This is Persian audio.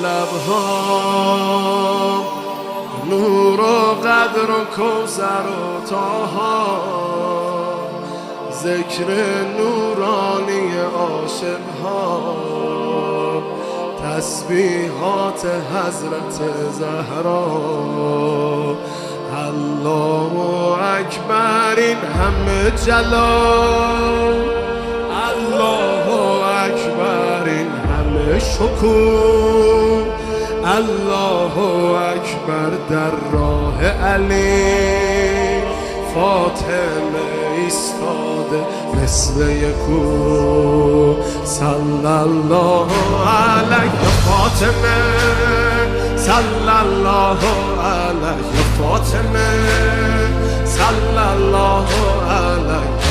لبها نور و قدر و کوثر و طاها، ذکر نورانی عاشقها، تسبیحات حضرت زهرا. الله اکبر این همه جلال، الله اکبر این همه شکوه، الله اکبر در راه علی، فاطمه ایستاده مثل یکو. صلی الله علیه فاطمه، صلی الله علیه فاطمه، صلی الله علیه